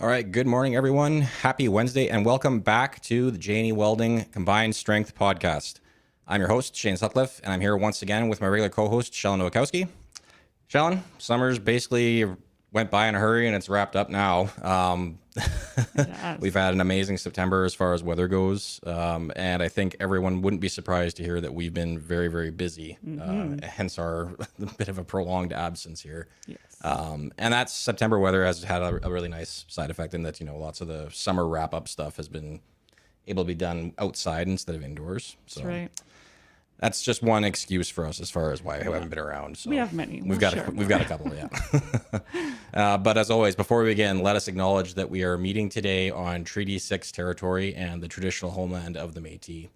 All right, good morning, everyone. Happy Wednesday, and welcome back to the J&E Welding Combined Strength Podcast. I'm your host, Shane Sutcliffe, and I'm here once again with my regular co-host, Shellen Nowakowski. Shellen, summer's basically went by in a hurry, and it's wrapped up now. We've had an amazing September as far as weather goes, and I think everyone wouldn't be surprised to hear that we've been very, very busy, hence our bit of a prolonged absence here. Yes. And that September weather has had a really nice side effect in that, lots of the summer wrap-up stuff has been able to be done outside instead of indoors. So That's right. that's just one excuse for us as far as why I haven't been around. So We have many. We've got a couple, yeah. But as always, before we begin, let us acknowledge that we are meeting today on Treaty 6 territory and the traditional homeland of the Métis.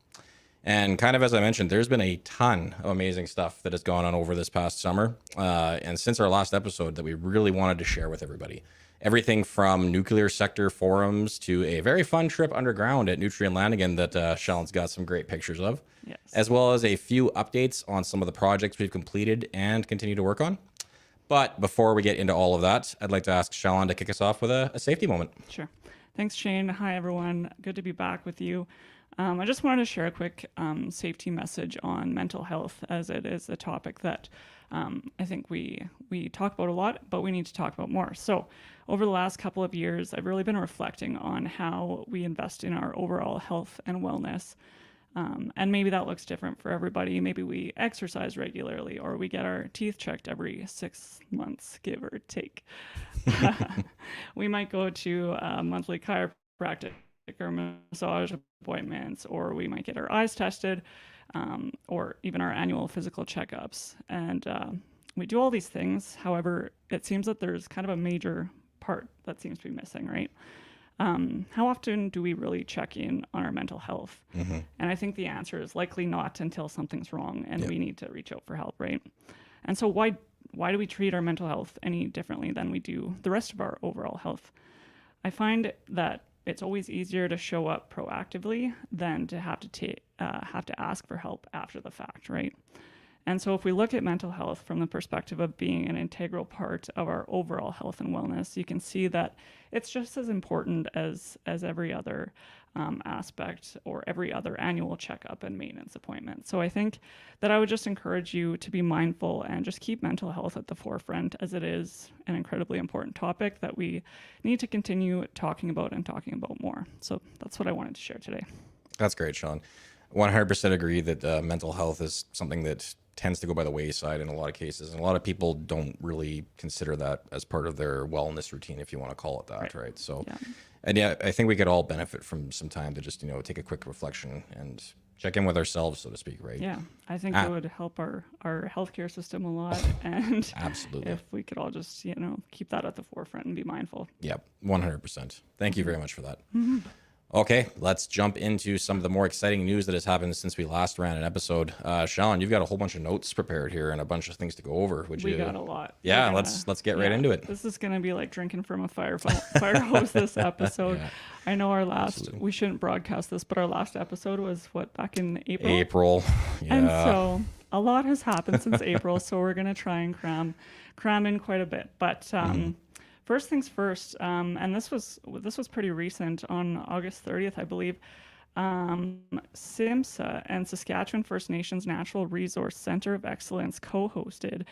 And kind of as I mentioned, there's been a ton of amazing stuff that has gone on over this past summer. And since our last episode that we really wanted to share with everybody. Everything from nuclear sector forums to a very fun trip underground at Nutrien Lanigan that Shellen's got some great pictures of. Yes. As well as a few updates on some of the projects we've completed and continue to work on. But before we get into all of that, I'd like to ask Shellen to kick us off with a safety moment. Sure. Thanks, Shane. Hi, everyone. Good to be back with you. I just wanted to share a quick safety message on mental health, as it is a topic that I think we talk about a lot, but we need to talk about more. So over the last couple of years, I've really been reflecting on how we invest in our overall health and wellness. And maybe that looks different for everybody. Maybe we exercise regularly, or we get our teeth checked every 6 months, give or take. We might go to monthly chiropractic or massage appointments, or we might get our eyes tested, or even our annual physical checkups. And we do all these things. However, it seems that there's kind of a major part that seems to be missing, right? How often do we really check in on our mental health? Mm-hmm. And I think the answer is likely not until something's wrong and Yep. we need to reach out for help, right? And so why do we treat our mental health any differently than we do the rest of our overall health? I find that it's always easier to show up proactively than to have to ask for help after the fact, right? And so if we look at mental health from the perspective of being an integral part of our overall health and wellness, you can see that it's just as important as every other aspect or every other annual checkup and maintenance appointment. So I think that I would just encourage you to be mindful and just keep mental health at the forefront, as it is an incredibly important topic that we need to continue talking about more. So that's what I wanted to share today. That's great, Sean. 100% agree that mental health is something that tends to go by the wayside in a lot of cases. And a lot of people don't really consider that as part of their wellness routine, if you want to call it that, right? So, Yeah. and yeah, I think we could all benefit from some time to just, take a quick reflection and check in with ourselves, so to speak, right? Yeah, I think it would help our healthcare system a lot. And Absolutely. if we could all just, keep that at the forefront and be mindful. Yep, 100%. Thank you very much for that. Okay, let's jump into some of the more exciting news that has happened since we last ran an episode. Sean, you've got a whole bunch of notes prepared here and a bunch of things to go over. We got a lot. Yeah, let's get right into it. This is gonna be like drinking from a fire hose this episode. Yeah. I know our last. Absolutely. We shouldn't broadcast this, but our last episode was back in April. April, yeah. And so a lot has happened since April. So we're gonna try and cram in quite a bit, but. First things first, and this was pretty recent. On August 30th, I believe, SIMSA and Saskatchewan First Nations Natural Resource Center of Excellence co-hosted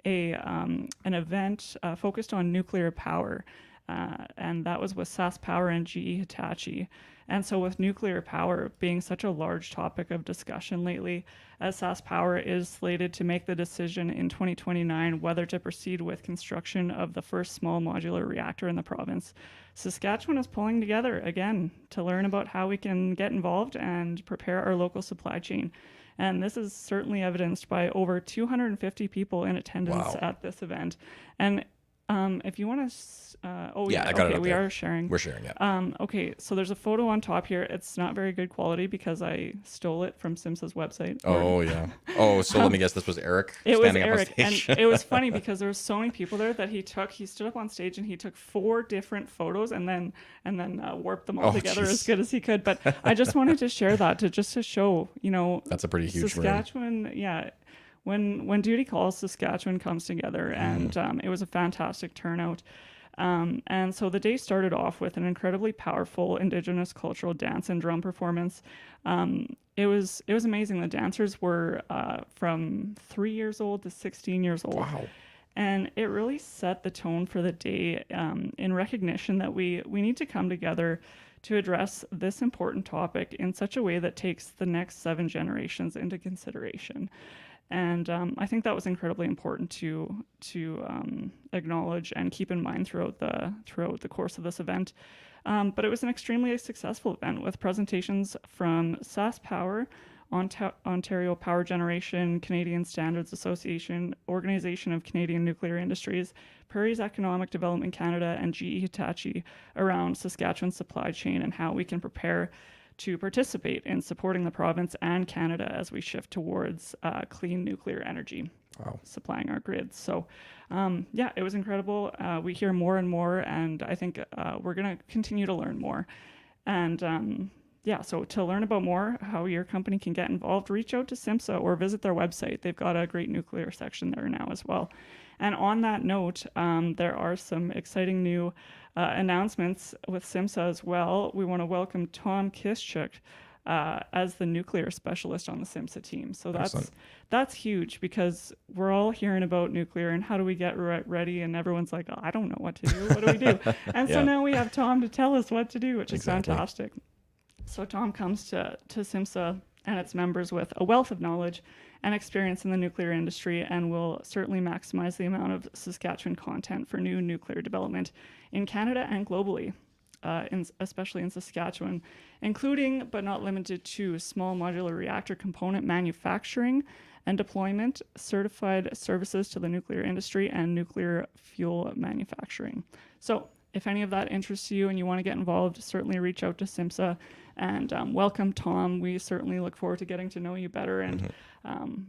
an event focused on nuclear power, and that was with SaskPower and GE Hitachi. And so with nuclear power being such a large topic of discussion lately, as SaskPower is slated to make the decision in 2029 whether to proceed with construction of the first small modular reactor in the province, Saskatchewan is pulling together again to learn about how we can get involved and prepare our local supply chain. And this is certainly evidenced by over 250 people in attendance Wow. at this event. And if you want to, I got it up we there. are sharing. We're sharing, yeah. Okay, so there's a photo on top here. It's not very good quality because I stole it from SIMSA's website. Oh, yeah. Oh, so let me guess, this was Eric It was standing up on Eric, stage. and it was funny because there were so many people there that he stood up on stage and he took 4 different photos and then warped them all together geez. as good as he could. But I just wanted to share that to show, That's a pretty huge room. Saskatchewan, yeah. When duty calls, Saskatchewan comes together, and it was a fantastic turnout. And so the day started off with an incredibly powerful Indigenous cultural dance and drum performance. It was amazing. The dancers were from 3 years old to 16 years old. Wow. And it really set the tone for the day, in recognition that we need to come together to address this important topic in such a way that takes the next 7 generations into consideration. And I think that was incredibly important to acknowledge and keep in mind throughout the course of this event. But it was an extremely successful event with presentations from SAS Power, Ontario Power Generation, Canadian Standards Association, Organization of Canadian Nuclear Industries, Prairies Economic Development Canada, and GE Hitachi around Saskatchewan's supply chain and how we can prepare to participate in supporting the province and Canada as we shift towards clean nuclear energy. Wow. Supplying our grids. So, yeah, it was incredible. We hear more and more, and I think we're going to continue to learn more. And yeah, so to learn about more, how your company can get involved, reach out to SIMSA or visit their website. They've got a great nuclear section there now as well. And on that note, there are some exciting new announcements with SIMSA as well. We want to welcome Tom Kischuk as the nuclear specialist on the SIMSA team. So that's huge, because we're all hearing about nuclear and how do we get ready, and everyone's like, oh, I don't know what to do. What do we do? And so now we have Tom to tell us what to do, which is fantastic. So Tom comes to SIMSA and its members with a wealth of knowledge and experience in the nuclear industry, and will certainly maximize the amount of Saskatchewan content for new nuclear development in Canada and globally, especially in Saskatchewan, including but not limited to small modular reactor component manufacturing and deployment, certified services to the nuclear industry, and nuclear fuel manufacturing. So if any of that interests you and you want to get involved, certainly reach out to SIMSA, and welcome Tom. We certainly look forward to getting to know you better, and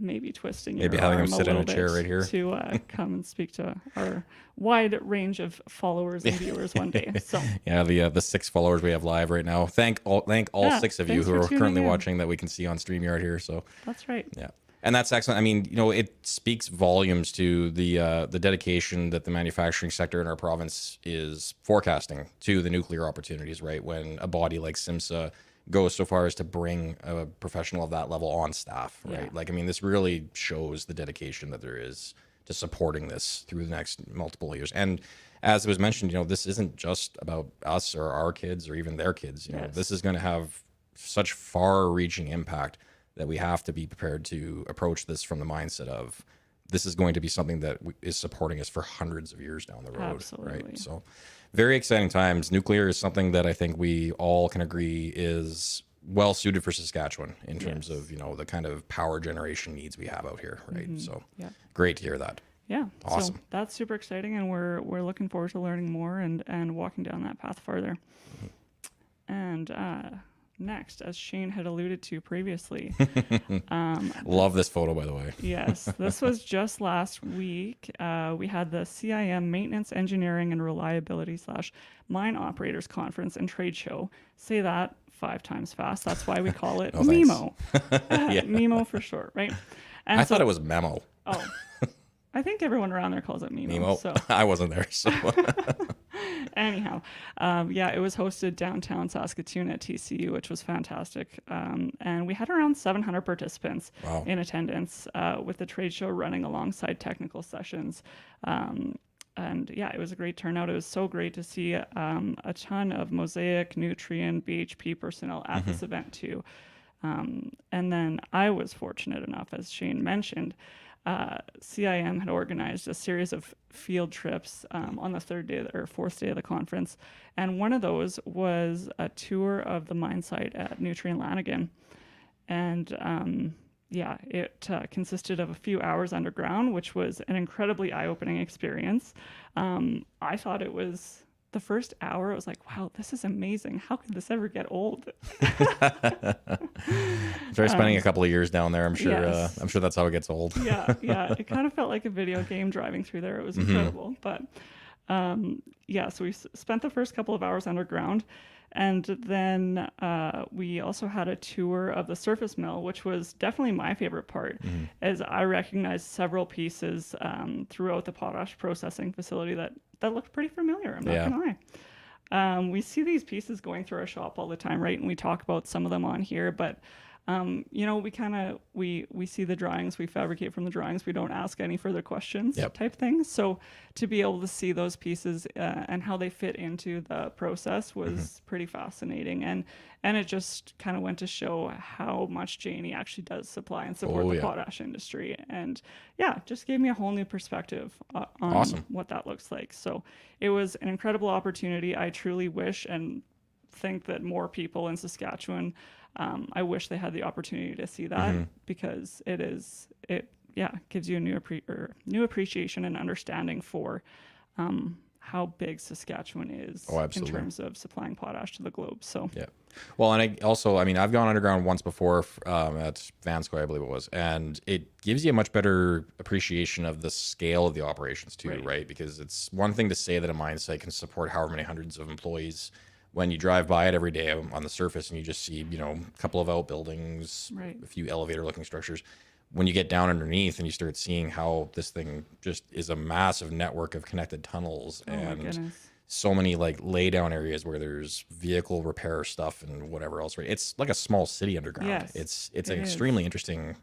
maybe twisting your having him arm sit in a chair right here to come and speak to our wide range of followers and viewers one day. So yeah, the 6 followers we have live right now. Thank all 6 of you who are currently watching that we can see on StreamYard here. So that's right. Yeah. And that's excellent. I mean, it speaks volumes to the dedication that the manufacturing sector in our province is forecasting to the nuclear opportunities, right? When a body like SIMSA goes so far as to bring a professional of that level on staff, right? Yeah. Like, I mean, this really shows the dedication that there is to supporting this through the next multiple years. And as it was mentioned, this isn't just about us or our kids or even their kids. This is going to have such far-reaching impact that we have to be prepared to approach this from the mindset of this is going to be something that is supporting us for hundreds of years down the road. Absolutely. Right? So very exciting times. Nuclear is something that I think we all can agree is well suited for Saskatchewan in terms of, the kind of power generation needs we have out here. Right. So great to hear that. Yeah. Awesome. So that's super exciting, and we're looking forward to learning more and walking down that path farther. And next, as Shane had alluded to previously. Love this photo, by the way. Yes, this was just last week. We had the CIM Maintenance, Engineering, and Reliability / Mine Operators Conference and Trade Show. Say that 5 times fast. That's why we call it MEMO. MEMO for short, right? And I thought it was memo. Oh, I think everyone around there calls it MEMO. So. I wasn't there, so... Anyhow, it was hosted downtown Saskatoon at TCU, which was fantastic. And we had around 700 participants in attendance, with the trade show running alongside technical sessions. And yeah, it was a great turnout. It was so great to see a ton of Mosaic, Nutrien, BHP personnel at this event too. And then I was fortunate enough, as Shane mentioned, CIM had organized a series of field trips on the 3rd day or 4th day of the conference. And one of those was a tour of the mine site at Nutrien Lanigan. And it consisted of a few hours underground, which was an incredibly eye-opening experience. I thought it was... The first hour, I was like, wow, this is amazing. How could this ever get old? After spending a couple of years down there, I'm sure I'm sure that's how it gets old. Yeah. It kind of felt like a video game driving through there. It was incredible. But so we spent the first couple of hours underground. And then we also had a tour of the surface mill, which was definitely my favorite part, as I recognized several pieces throughout the potash processing facility that looked pretty familiar. I'm not gonna lie. We see these pieces going through our shop all the time, right? And we talk about some of them on here, but we kind of we see the drawings, we fabricate from the drawings, we don't ask any further questions, type thing. So to be able to see those pieces and how they fit into the process was pretty fascinating, and it just kind of went to show how much J&E actually does supply and support the potash industry, and just gave me a whole new perspective on what that looks like. So it was an incredible opportunity. I truly wish and think that more people in Saskatchewan, I wish they had the opportunity to see that, because it gives you a new appreciation and understanding for how big Saskatchewan is in terms of supplying potash to the globe. So well, and I've gone underground once before at Vanscoy, I believe it was, and it gives you a much better appreciation of the scale of the operations too, right? Because it's one thing to say that a mine site can support however many hundreds of employees. When you drive by it every day on the surface and you just see, a couple of outbuildings, a few elevator-looking structures. When you get down underneath and you start seeing how this thing just is a massive network of connected tunnels and so many like laydown areas where there's vehicle repair stuff and whatever else, right? It's like a small city underground. It's an extremely interesting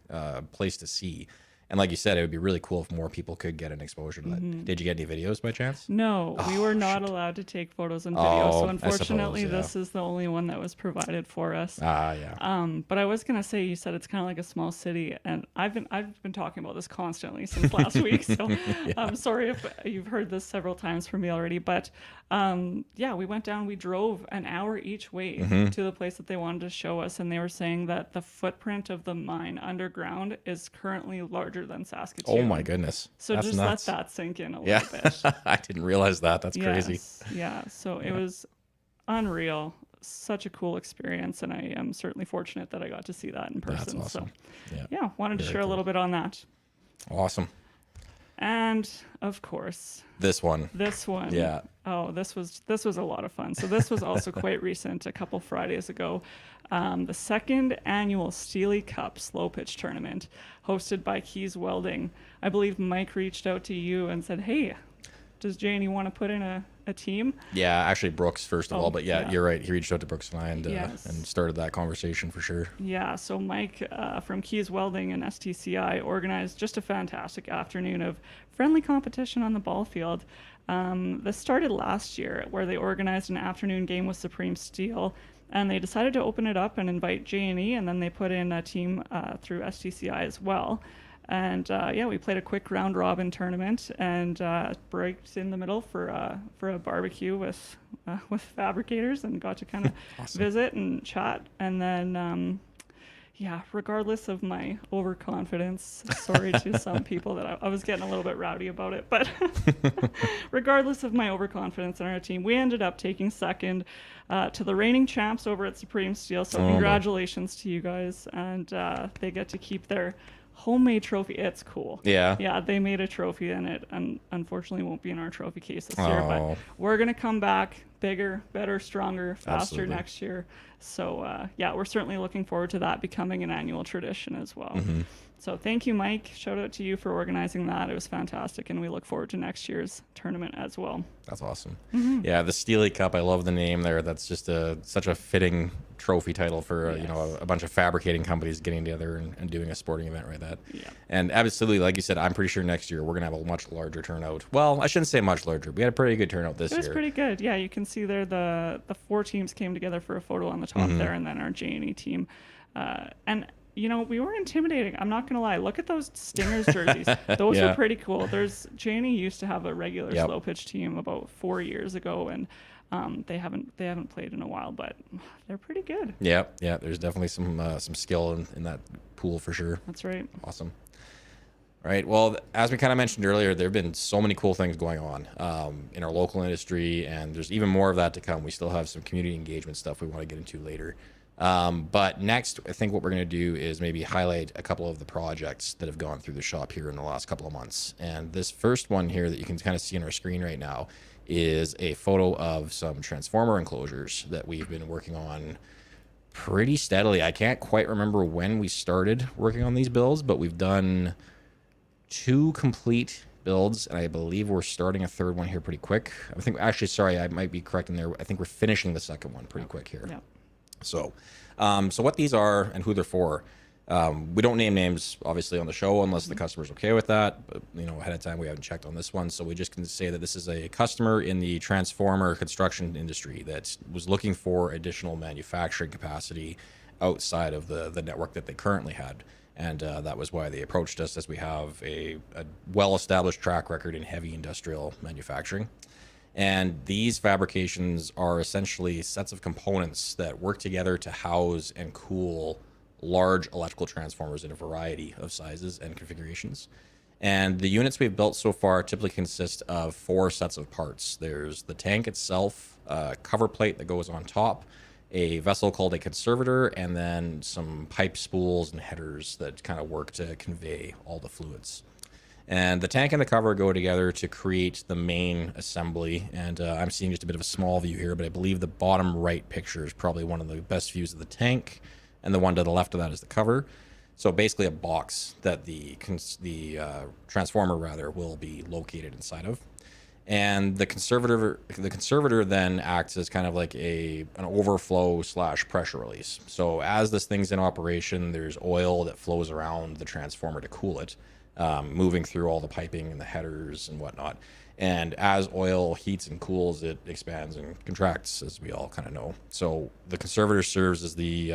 place to see. And like you said, it would be really cool if more people could get an exposure to that. Did you get any videos by chance? No, we were not allowed to take photos and videos. So unfortunately, this is the only one that was provided for us. But I was gonna say, you said it's kind of like a small city, and I've been talking about this constantly since last week. So I'm sorry if you've heard this several times from me already. But we went down. We drove an hour each way to the place that they wanted to show us, and they were saying that the footprint of the mine underground is currently larger than Saskatoon. Oh my goodness. So that's just nuts. Let that sink in a little bit. I didn't realize that. That's crazy. Yeah. So it was unreal. Such a cool experience, and I am certainly fortunate that I got to see that in person. That's awesome. So wanted to share a little bit on that. Awesome. And of course, this one. Yeah. Oh, this was a lot of fun. So this was also quite recent, a couple Fridays ago. The second annual Steely Cup slow pitch tournament hosted by Keys Welding. I believe Mike reached out to you and said, "Hey, does Janie want to put in a team?" Yeah, actually Brooks first of all, but you're right. He reached out to Brooks and I and started that conversation for sure. Yeah, so Mike from Keys Welding and STCI organized just a fantastic afternoon of friendly competition on the ball field. This started last year, where they organized an afternoon game with Supreme Steel, and they decided to open it up and invite J&E, and then they put in a team through STCI as well. And we played a quick round robin tournament and braked in the middle for a barbecue with fabricators, and got to kind of visit and chat. And then regardless of my overconfidence, sorry to some people that I was getting a little bit rowdy about it, but regardless of my overconfidence in our team, we ended up taking second to the reigning champs over at Supreme Steel. So congratulations to you guys, and they get to keep their homemade trophy. It's cool. Yeah, they made a trophy, and it unfortunately won't be in our trophy case this year, but we're gonna come back bigger, better, stronger, faster next year. So we're certainly looking forward to that becoming an annual tradition as well. So thank you, Mike. Shout out to you for organizing that. It was fantastic, and we look forward to next year's tournament as well. That's awesome. Yeah, the Steely Cup, I love the name there. That's just such a fitting trophy title for a bunch of fabricating companies getting together and doing a sporting event like that. And absolutely, like you said, I'm pretty sure next year we're gonna have a much larger turnout. Well, I shouldn't say much larger. We had a pretty good turnout this year. It was pretty good. Yeah, you can see there the four teams came together for a photo on the top there, and then our J&E team. And we were intimidating. I'm not gonna lie. Look at those Stingers jerseys. Those are pretty cool. J&E used to have a regular slow pitch team about 4 years ago, and they haven't played in a while, but they're pretty good. Yeah. There's definitely some skill in that pool for sure. That's right. Awesome. All right. Well, as we kind of mentioned earlier, there have been so many cool things going on in our local industry, and there's even more of that to come. We still have some community engagement stuff we want to get into later. But next, I think what we're going to do is maybe highlight a couple of the projects that have gone through the shop here in the last couple of months. And this first one here that you can kind of see on our screen right now is a photo of some transformer enclosures that we've been working on pretty steadily. I can't quite remember when we started working on these builds, but we've done 2 complete builds, and I believe we're starting a third one here pretty quick. I think, actually, sorry, I might be correct in there. I think we're finishing the second one pretty quick here. Yeah. So, so what these are and who they're for, we don't name names obviously on the show unless the customer's okay with that. But ahead of time we haven't checked on this one, so we just can say that this is a customer in the transformer construction industry that was looking for additional manufacturing capacity outside of the network that they currently had. And that was why they approached us, as we have a well-established track record in heavy industrial manufacturing. And these fabrications are essentially sets of components that work together to house and cool large electrical transformers in a variety of sizes and configurations. And the units we've built so far typically consist of 4 sets of parts. There's the tank itself, a cover plate that goes on top, a vessel called a conservator, and then some pipe spools and headers that kind of work to convey all the fluids. And the tank and the cover go together to create the main assembly. And I'm seeing just a bit of a small view here, but I believe the bottom right picture is probably one of the best views of the tank, and the one to the left of that is the cover. So basically a box that the transformer will be located inside of. And the conservator then acts as kind of like an overflow / pressure release. So as this thing's in operation, there's oil that flows around the transformer to cool it, moving through all the piping and the headers and whatnot. And as oil heats and cools, it expands and contracts, as we all kind of know. So the conservator serves as the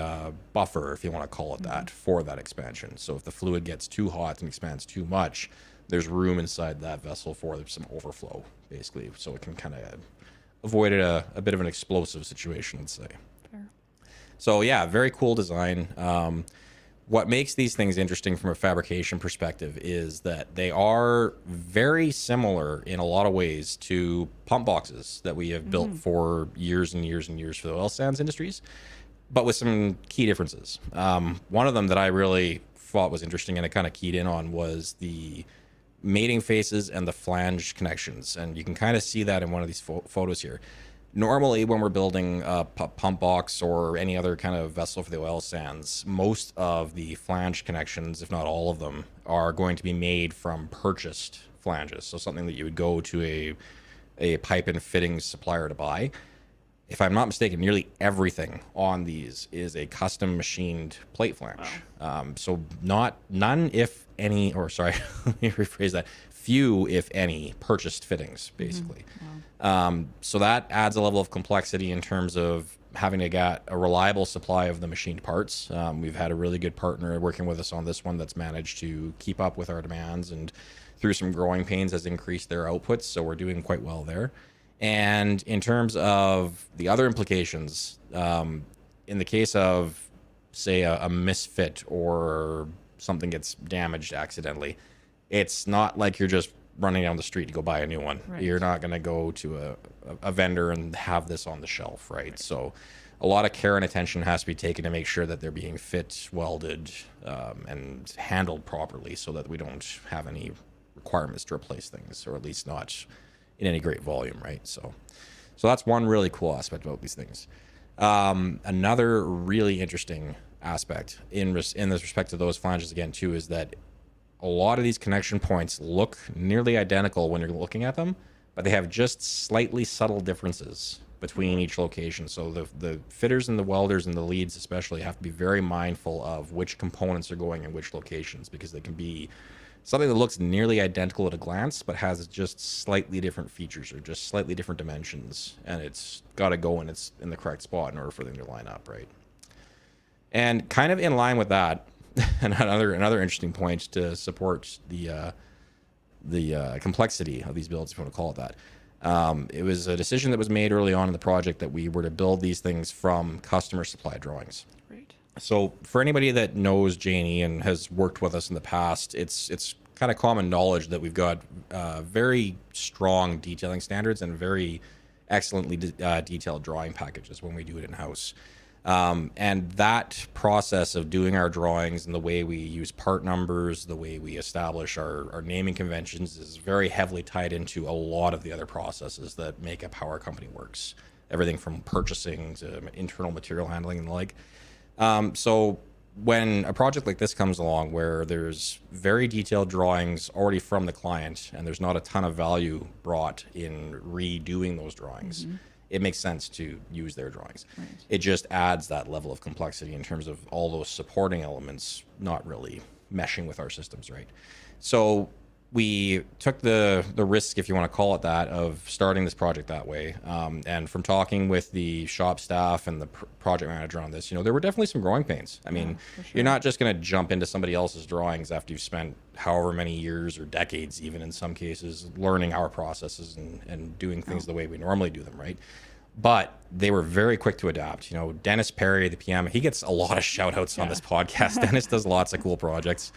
buffer, if you want to call it that, for that expansion. So if the fluid gets too hot and expands too much, there's room inside that vessel for some overflow, basically, so it can kind of avoid a bit of an explosive situation, let's say. Fair. So yeah, very cool design. What makes these things interesting from a fabrication perspective is that they are very similar in a lot of ways to pump boxes that we have built for years and years and years for the oil sands industries, but with some key differences. One of them that I really thought was interesting and I kind of keyed in on was the mating faces and the flange connections. And you can kind of see that in one of these photos here. Normally, when we're building a pump box or any other kind of vessel for the oil sands, most of the flange connections, if not all of them, are going to be made from purchased flanges. So something that you would go to a pipe and fittings supplier to buy. If I'm not mistaken, nearly everything on these is a custom machined plate flange. Wow. So none, if any, or sorry, let me rephrase that. Few, if any, purchased fittings, basically. Wow. So that adds a level of complexity in terms of having to get a reliable supply of the machined parts. We've had a really good partner working with us on this one that's managed to keep up with our demands, and through some growing pains has increased their outputs. So we're doing quite well there. And in terms of the other implications, in the case of, say, a misfit or something gets damaged accidentally, it's not like you're just running down the street to go buy a new one. Right. You're not going to go to a vendor and have this on the shelf, right? So a lot of care and attention has to be taken to make sure that they're being fit, welded, and handled properly so that we don't have any requirements to replace things, or at least not in any great volume, right? So that's one really cool aspect about these things. Another really interesting aspect in this respect to those flanges again too is that a lot of these connection points look nearly identical when you're looking at them, but they have just slightly subtle differences between each location. So the fitters and the welders and the leads especially have to be very mindful of which components are going in which locations, because they can be something that looks nearly identical at a glance, but has just slightly different features or just slightly different dimensions, and it's got to go in the correct spot in order for them to line up, right? And kind of in line with that, and another interesting point to support the complexity of these builds, if you want to call it that. It was a decision that was made early on in the project that we were to build these things from customer supply drawings. Great. So for anybody that knows Janie and has worked with us in the past, it's kind of common knowledge that we've got very strong detailing standards and very excellently detailed drawing packages when we do it in-house. And that process of doing our drawings and the way we use part numbers, the way we establish our naming conventions is very heavily tied into a lot of the other processes that make up how our company works. Everything from purchasing to internal material handling and the like. So when a project like this comes along where there's very detailed drawings already from the client and there's not a ton of value brought in redoing those drawings, it makes sense to use their drawings. Right. It just adds that level of complexity in terms of all those supporting elements not really meshing with our systems, right? So we took the risk, if you want to call it that, of starting this project that way. And from talking with the shop staff and the project manager on this, there were definitely some growing pains. I mean, for sure. you're not just going to jump into somebody else's drawings after you've spent however many years or decades, even in some cases, learning our processes and doing things the way we normally do them, right? But they were very quick to adapt. Dennis Perry, the PM, he gets a lot of shout outs on this podcast. Dennis does lots of cool projects.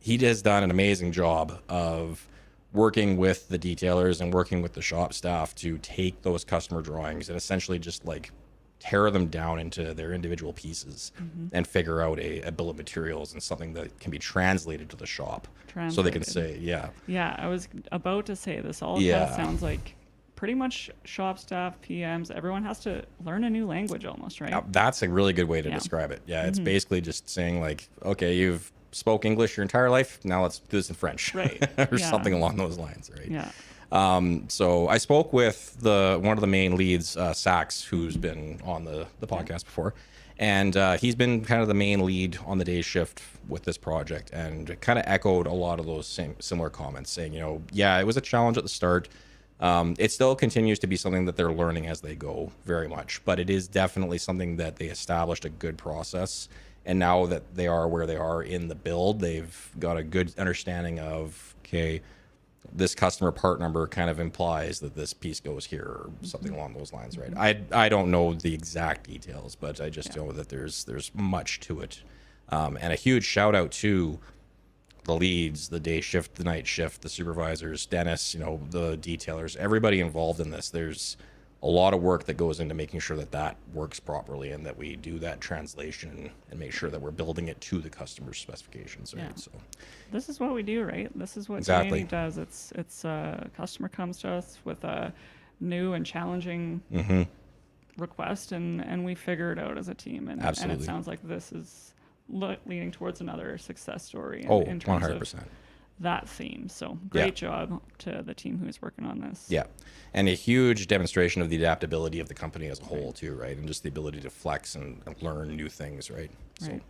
He has done an amazing job of working with the detailers and working with the shop staff to take those customer drawings and essentially just like tear them down into their individual pieces and figure out a bill of materials and something that can be translated to the shop. So they can say, Yeah, I was about to say this all kind of sounds like pretty much shop staff, PMs, everyone has to learn a new language almost, right? That's a really good way to describe it. Yeah, it's basically just saying like, okay, you've spoke English your entire life, now let's do this in French, right? Or something along those lines, right? Yeah. So I spoke with one of the main leads, Sax, who's been on the podcast before, and he's been kind of the main lead on the day shift with this project, and kind of echoed a lot of those similar comments, saying, it was a challenge at the start. It still continues to be something that they're learning as they go, very much, but it is definitely something that they established a good process. And now that they are where they are in the build, they've got a good understanding of, okay, this customer part number kind of implies that this piece goes here or something along those lines, right? I don't know the exact details, but I just know that there's much to it. And a huge shout out to the leads, the day shift, the night shift, the supervisors, Dennis, the detailers, everybody involved in this. There's a lot of work that goes into making sure that works properly and that we do that translation and make sure that we're building it to the customer's specifications, right? So this is what we do, right? This is what exactly does. It's customer comes to us with a new and challenging request, and we figure it out as a team. And it sounds like this is leading towards another success story in terms 100%. of that theme. So great job to the team who's working on this. Yeah. And a huge demonstration of the adaptability of the company as a whole too, right? And just the ability to flex and learn new things, right? Right.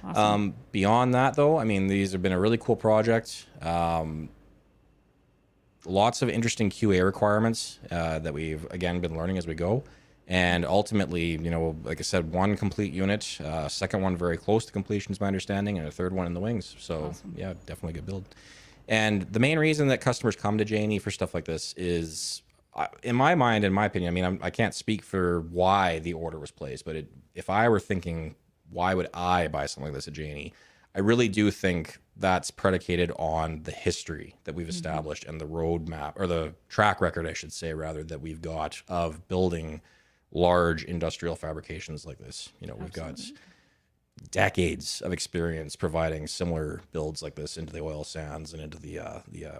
Awesome. Beyond that though, I mean, these have been a really cool project. Lots of interesting QA requirements that we've, again, been learning as we go. And ultimately, like I said, one complete unit, second one very close to completion is my understanding, and a third one in the wings. So awesome. Yeah, definitely a good build. And the main reason that customers come to J&E for stuff like this is, in my mind, in my opinion, I mean, I can't speak for why the order was placed, but if I were thinking, why would I buy something like this at J&E? I really do think that's predicated on the history that we've established and the roadmap, or the track record, I should say, rather, that we've got of building large industrial fabrications like this. We've got decades of experience providing similar builds like this into the oil sands and into the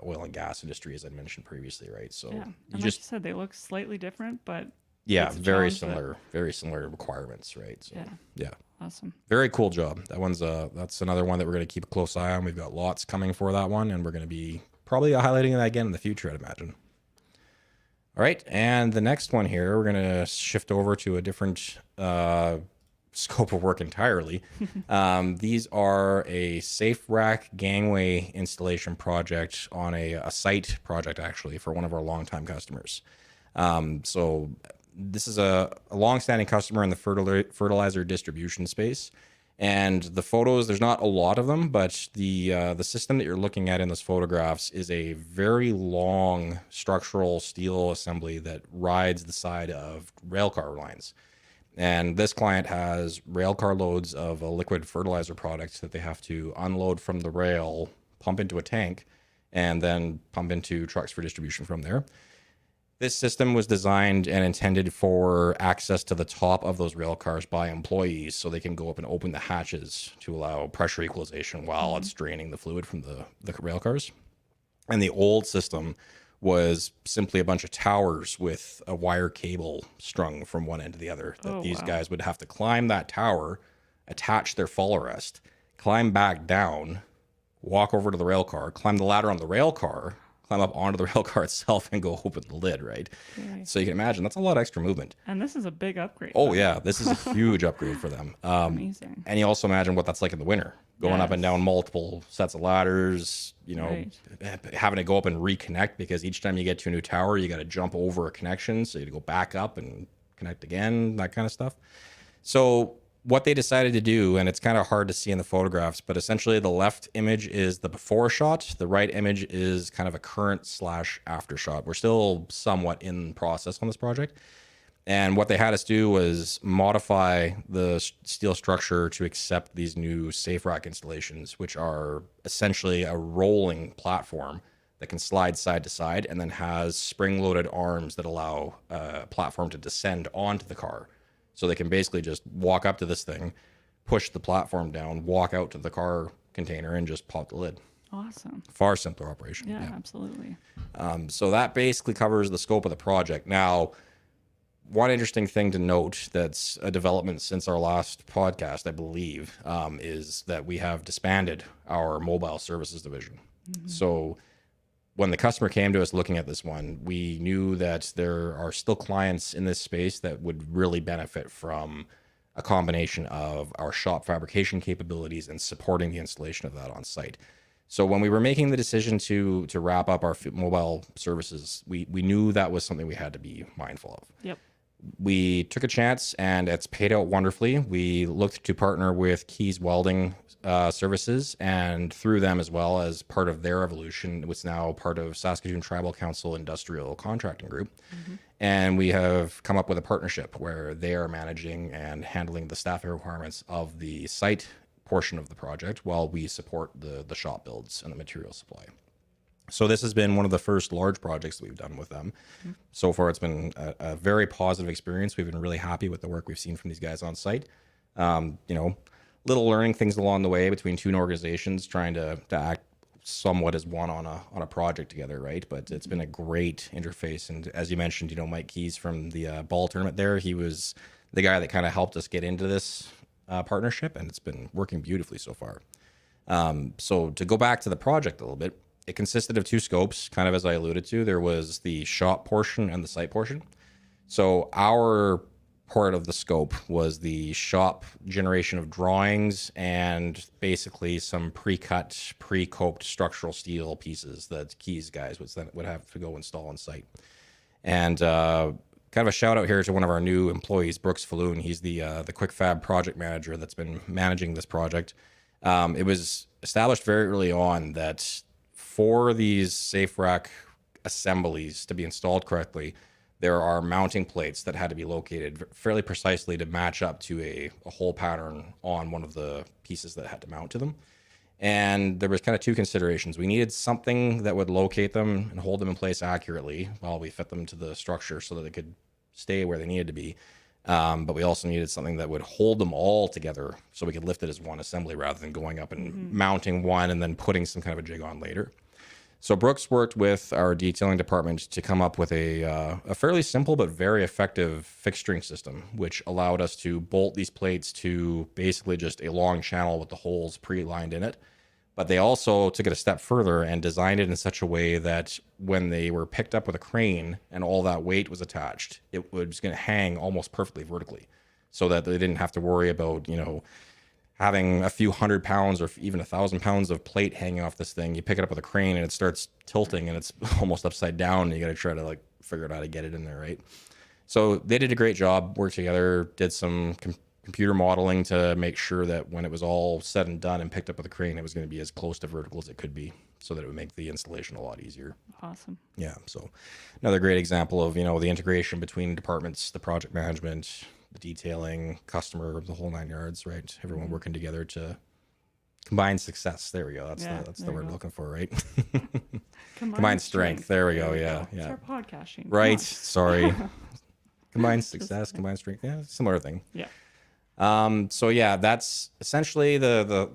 oil and gas industry, as I mentioned previously, right? So and like you said, they look slightly different, but very similar requirements, right? So yeah. Awesome. Very cool job. That's another one that we're going to keep a close eye on. We've got lots coming for that one, and we're going to be probably highlighting that again in the future, I'd imagine. All right, and the next one here, we're going to shift over to a different scope of work entirely. These are a safe rack gangway installation project on a site project, actually, for one of our longtime customers. So this is a longstanding customer in the fertilizer distribution space. And the photos, there's not a lot of them, but the system that you're looking at in those photographs is a very long structural steel assembly that rides the side of railcar lines. And this client has railcar loads of a liquid fertilizer product that they have to unload from the rail, pump into a tank, and then pump into trucks for distribution from there. This system was designed and intended for access to the top of those rail cars by employees, so they can go up and open the hatches to allow pressure equalization while it's draining the fluid from the rail cars. And the old system was simply a bunch of towers with a wire cable strung from one end to the other that these guys would have to climb that tower attach their fall arrest, climb back down, walk over to the rail car, climb the ladder on the rail car, climb up onto the rail car itself, and go open the lid, right? Okay. So you can imagine that's a lot of extra movement. And this is a big upgrade. Oh, yeah. This is a huge upgrade for them. Amazing. And you also imagine what that's like in the winter, going up and Yes. down multiple sets of ladders, Right. having to go up and reconnect because each time you get to a new tower, you got to jump over a connection. So you got to go back up and connect again, that kind of stuff. So what they decided to do, and it's kind of hard to see in the photographs, but essentially the left image is the before shot. The right image is kind of a current / after shot. We're still somewhat in process on this project. And what they had us do was modify the steel structure to accept these new safe rack installations, which are essentially a rolling platform that can slide side to side and then has spring-loaded arms that allow a platform to descend onto the car. So they can basically just walk up to this thing, push the platform down, walk out to the car container, and just pop the lid. Awesome. Far simpler operation. Yeah, absolutely. So that basically covers the scope of the project. Now, one interesting thing to note that's a development since our last podcast, I believe, is that we have disbanded our mobile services division. So when the customer came to us looking at this one, we knew that there are still clients in this space that would really benefit from a combination of our shop fabrication capabilities and supporting the installation of that on site. So when we were making the decision to wrap up our mobile services, we knew that was something we had to be mindful of. Yep. We took a chance and it's paid out wonderfully. We looked to partner with Keys Welding Services, and through them as well as part of their evolution, it was now part of Saskatoon Tribal Council Industrial Contracting Group. And we have come up with a partnership where they are managing and handling the staffing requirements of the site portion of the project while we support the shop builds and the material supply. So this has been one of the first large projects that we've done with them. So far, it's been a very positive experience. We've been really happy with the work we've seen from these guys on site. Little learning things along the way between two organizations, trying to act somewhat as one on a project together, right? But it's been a great interface. And as you mentioned, Mike Keys from the ball tournament there, he was the guy that kind of helped us get into this partnership, and it's been working beautifully so far. So to go back to the project a little bit, it consisted of two scopes, kind of as I alluded to. There was the shop portion and the site portion. So our part of the scope was the shop generation of drawings and basically some pre-cut, pre-coped structural steel pieces that Keys guys would have to go install on site. And kind of a shout out here to one of our new employees, Brooks Falloon. He's the Quick Fab project manager that's been managing this project. It was established very early on that for these safe rack assemblies to be installed correctly, there are mounting plates that had to be located fairly precisely to match up to a hole pattern on one of the pieces that had to mount to them. And there was kind of two considerations. We needed something that would locate them and hold them in place accurately while we fit them to the structure so that they could stay where they needed to be. But we also needed something that would hold them all together so we could lift it as one assembly rather than going up and mounting one and then putting some kind of a jig on later. So Brooks worked with our detailing department to come up with a fairly simple but very effective fixturing system, which allowed us to bolt these plates to basically just a long channel with the holes pre-lined in it. But they also took it a step further and designed it in such a way that when they were picked up with a crane and all that weight was attached, it was going to hang almost perfectly vertically so that they didn't have to worry about, having a few 100 pounds or even 1,000 pounds of plate hanging off this thing. You pick it up with a crane and it starts tilting and it's almost upside down. And you got to try to figure out how to get it in there, right? So they did a great job, worked together, did some computer modeling to make sure that when it was all said and done and picked up with a crane, it was going to be as close to vertical as it could be so that it would make the installation a lot easier. Awesome. Yeah. So another great example of, the integration between departments, the project management, the detailing, customer, the whole nine yards, right? Everyone working together to combine success. There we go. That's the word I'm looking for, right? Combined strength. There we go. Yeah. It's our podcasting. Right. Sorry. Combined success, combined strength. Yeah, similar thing. Yeah. So yeah, that's essentially the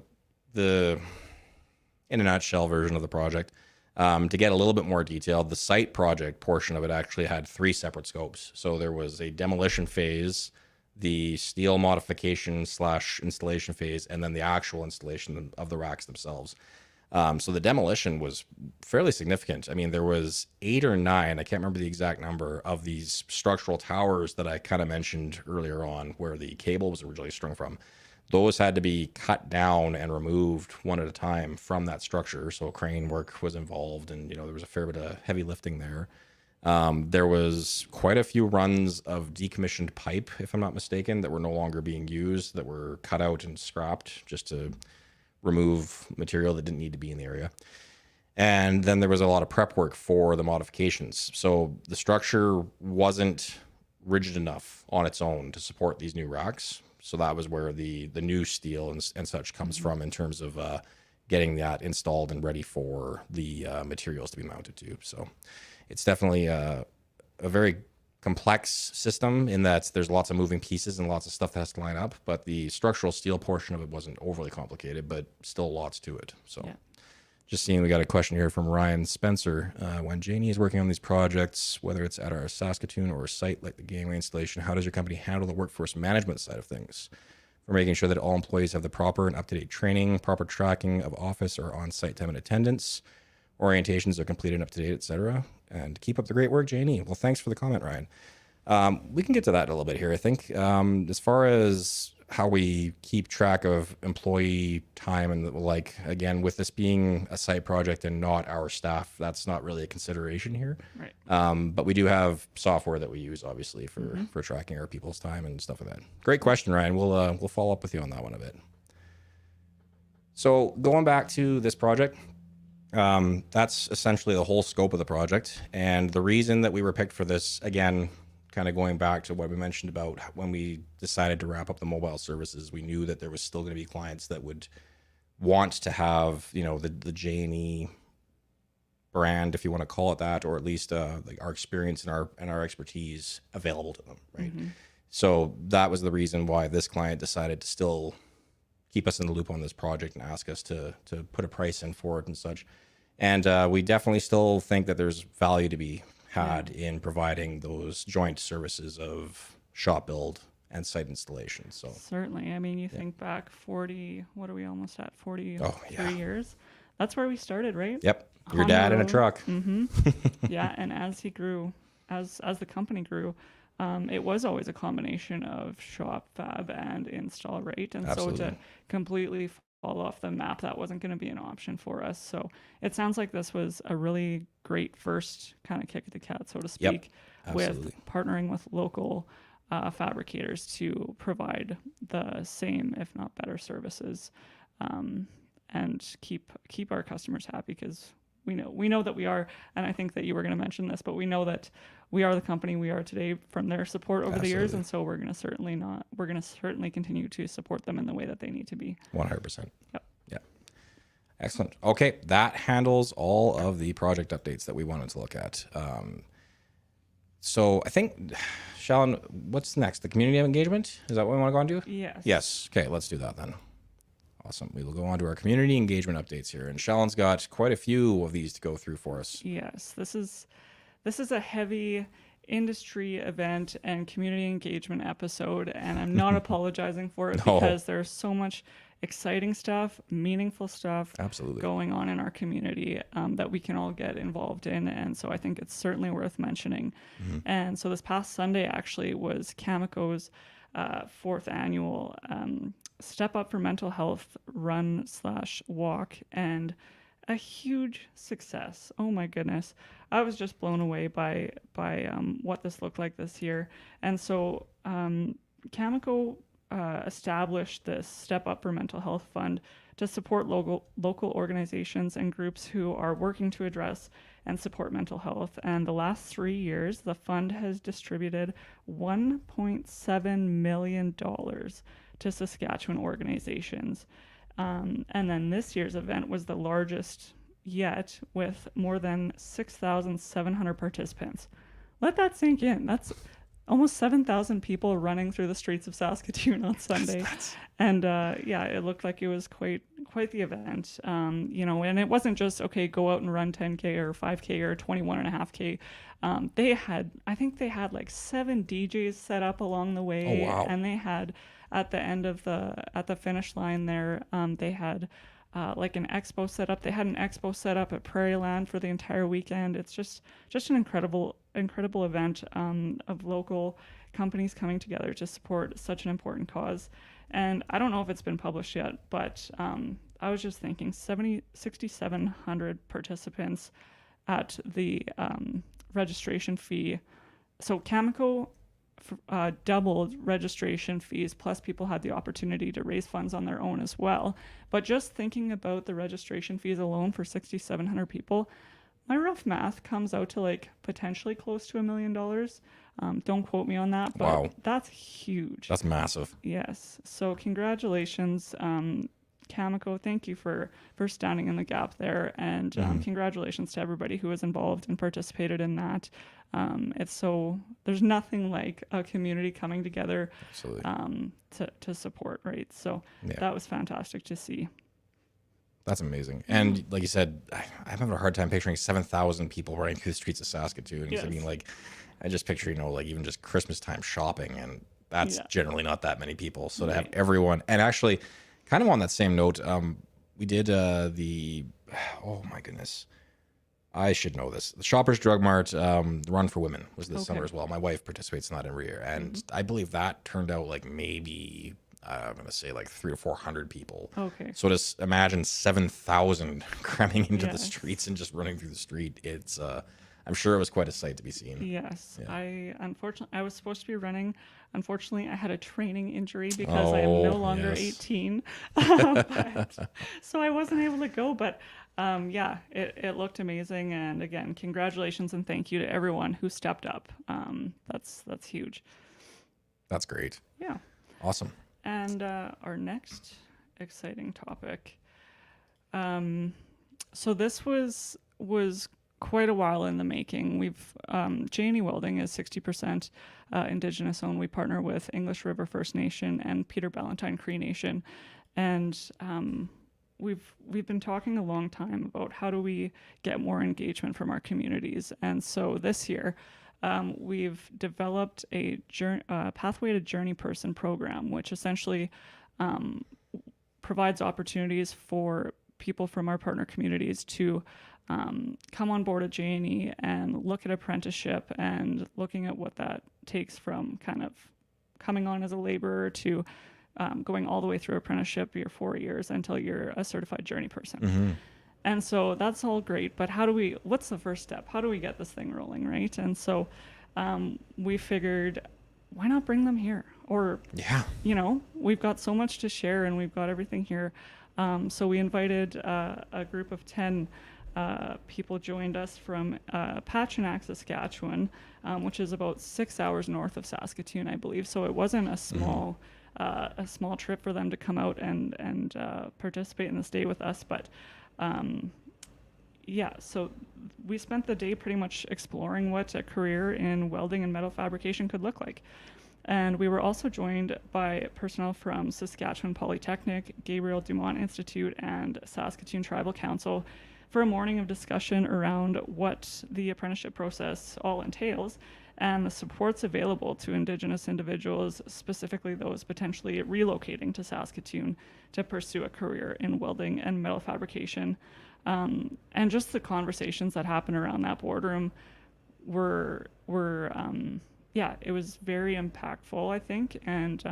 in a nutshell version of the project. To get a little bit more detailed, the site project portion of it actually had three separate scopes. So there was a demolition phase the steel modification slash installation phase, and then the actual installation of the racks themselves. So the demolition was fairly significant. I mean, there was 8 or 9, I can't remember the exact number, of these structural towers that I kind of mentioned earlier on where the cable was originally strung from. Those had to be cut down and removed one at a time from that structure. So crane work was involved, and there was a fair bit of heavy lifting there. There was quite a few runs of decommissioned pipe, if I'm not mistaken, that were no longer being used, that were cut out and scrapped just to remove material that didn't need to be in the area. And then there was a lot of prep work for the modifications. So the structure wasn't rigid enough on its own to support these new racks. So that was where the new steel and such comes from in terms of getting that installed and ready for the materials to be mounted to. So it's definitely a very complex system in that there's lots of moving pieces and lots of stuff that has to line up, but the structural steel portion of it wasn't overly complicated, but still lots to it. So yeah. Just seeing, we got a question here from Ryan Spencer. When Janie is working on these projects, whether it's at our Saskatoon or a site like the gangway installation, how does your company handle the workforce management side of things? For making sure that all employees have the proper and up-to-date training, proper tracking of office or on-site time and attendance, orientations are completed and up-to-date, etc. And keep up the great work, Janie. Well, thanks for the comment, Ryan. We can get to that in a little bit here, I think. As far as how we keep track of employee time and like, again, with this being a site project and not our staff, that's not really a consideration here. Right. But we do have software that we use, obviously, for tracking our people's time and stuff like that. Great question, Ryan. We'll follow up with you on that one a bit. So going back to this project, that's essentially the whole scope of the project. And the reason that we were picked for this, again, kind of going back to what we mentioned about when we decided to wrap up the mobile services, we knew that there was still going to be clients that would want to have, the J&E brand, if you want to call it that, or at least like our experience and our expertise available to them, right? Mm-hmm. So that was the reason why this client decided to still keep us in the loop on this project and ask us to put a price in for it and such. And we definitely still think that there's value to be had in providing those joint services of shop build and site installation. So certainly, I mean, you think back 40, what are we almost at, 43 years? That's where we started, right? Yep. Your dad in a truck. Mm-hmm. Yeah, and as he grew, as the company grew, it was always a combination of shop, fab, and install, right? And Absolutely. So to completely fall off the map, that wasn't going to be an option for us. So it sounds like this was a really great first kind of kick at the cat, so to speak, with partnering with local fabricators to provide the same, if not better, services, and keep our customers happy, because we know that we are, and I think that you were going to mention this, but we know that we are the company we are today from their support over the years, and so we're going to certainly continue to support them in the way that they need to be. 100%. Yep. Yeah. Excellent. Okay, that handles all of the project updates that we wanted to look at. So I think, Shallon, what's next? The community engagement? Is that what we want to go on to? Yes. Yes. Okay, let's do that then. Awesome. We will go on to our community engagement updates here, and Shallon's got quite a few of these to go through for us. Yes, this is a heavy industry event and community engagement episode, and I'm not apologizing for it because there's so much exciting stuff, meaningful stuff Absolutely. Going on in our community that we can all get involved in, and so I think it's certainly worth mentioning. Mm-hmm. And so this past Sunday actually was Cameco's 4th annual Step Up for Mental Health run/walk, and a huge success. Oh my goodness. I was just blown away by what this looked like this year. And so Cameco established this Step Up for Mental Health Fund to support local organizations and groups who are working to address and support mental health. And the last 3 years, the fund has distributed $1.7 million to Saskatchewan organizations. And then this year's event was the largest yet, with more than 6,700 participants. Let that sink in. That's almost 7,000 people running through the streets of Saskatoon on Sunday. And it looked like it was quite quite the event. And it wasn't just, okay, go out and run 10K or 5K or 21.5K. I think they had like 7 DJs set up along the Oh, way, wow. and they had at the end of at the finish line there, they had like an expo set up. They had an expo set up at Prairie Land for the entire weekend. It's just an incredible event of local companies coming together to support such an important cause. And I don't know if it's been published yet, but I was just thinking 6,700 participants at the registration fee. So Cameco doubled registration fees, plus people had the opportunity to raise funds on their own as well. But just thinking about the registration fees alone for 6,700 people, my rough math comes out to like potentially close to $1 million. Don't quote me on that, but Wow. that's huge. That's massive. Yes. So congratulations, Cameco. Thank you for standing in the gap there, and congratulations to everybody who was involved and participated in that. There's nothing like a community coming together Absolutely. to support, right? So Yeah. that was fantastic to see. That's amazing. And like you said, I'm having a hard time picturing 7,000 people running through the streets of Saskatoon. Yes. I mean, like, I just picture, like even just Christmas time shopping, and that's generally not that many people. So to have everyone, and actually, kind of on that same note, we did oh my goodness, I should know this. The Shoppers Drug Mart Run for Women was this summer as well. My wife participates in that every year, and I believe that turned out like maybe I'm gonna say like 300 or 400 people. Okay. So just imagine 7,000 cramming into the streets and just running through the street. It's I'm sure it was quite a sight to be seen. Yes. Yeah. I was supposed to be running. Unfortunately, I had a training injury because I am no longer 18. So I wasn't able to go, but it looked amazing. And again, congratulations and thank you to everyone who stepped up. That's huge. That's great. Yeah. Awesome. And our next exciting topic. So this was quite a while in the making. We've J&E Welding is 60% Indigenous owned. We partner with English River First Nation and Peter Ballantyne Cree Nation, and we've been talking a long time about how do we get more engagement from our communities. And so this year, we've developed a Pathway to Journey Person program, which essentially provides opportunities for people from our partner communities to come on board at J&E and look at apprenticeship and looking at what that takes from kind of coming on as a laborer to going all the way through apprenticeship, your 4 years until you're a certified journey person. Mm-hmm. And so that's all great, but what's the first step? How do we get this thing rolling, right? And so we figured, why not bring them here? Or, we've got so much to share and we've got everything here. So we invited a group of 10 people joined us from Pachinak, Saskatchewan, which is about 6 hours north of Saskatoon, I believe. So it wasn't a small trip for them to come out and participate in this day with us. But so we spent the day pretty much exploring what a career in welding and metal fabrication could look like. And we were also joined by personnel from Saskatchewan Polytechnic, Gabriel Dumont Institute, and Saskatoon Tribal Council for a morning of discussion around what the apprenticeship process all entails and the supports available to Indigenous individuals, specifically those potentially relocating to Saskatoon to pursue a career in welding and metal fabrication. And just the conversations that happened around that boardroom were it was very impactful, I think. And